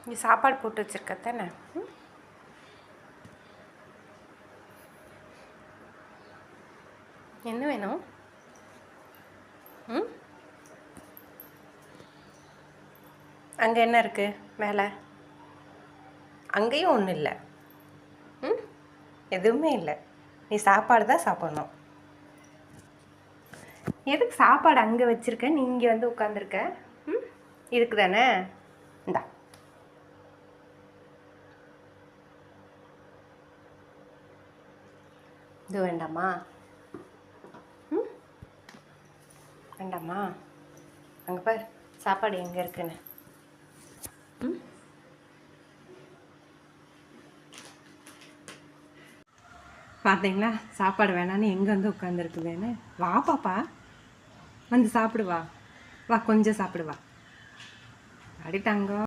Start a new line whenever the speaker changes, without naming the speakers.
நீ சாப்பாடு போட்டு வச்சுருக்க தானே? என்ன வேணும்? அங்கே என்ன இருக்குது மேலே? அங்கேயும் ஒன்றும் இல்லை. எதுவுமே இல்லை. நீ சாப்பாடு தான் சாப்பிட்ணும். எதுக்கு சாப்பாடு அங்கே வச்சுருக்க, நீ இங்கே வந்து உட்காந்துருக்க? இதுக்கு தானே? இந்தா. இது வேண்டாமா? வேண்டாமா? அங்கே பார் சாப்பாடு எங்கே இருக்குன்னு. பார்த்தீங்களா, சாப்பாடு வேணான்னு எங்கே வந்து உட்காந்துருக்குதுன்னு. வா பாப்பா, வந்து சாப்பிடுவா. வா கொஞ்சம் சாப்பிடுவா. அடி தங்கம்.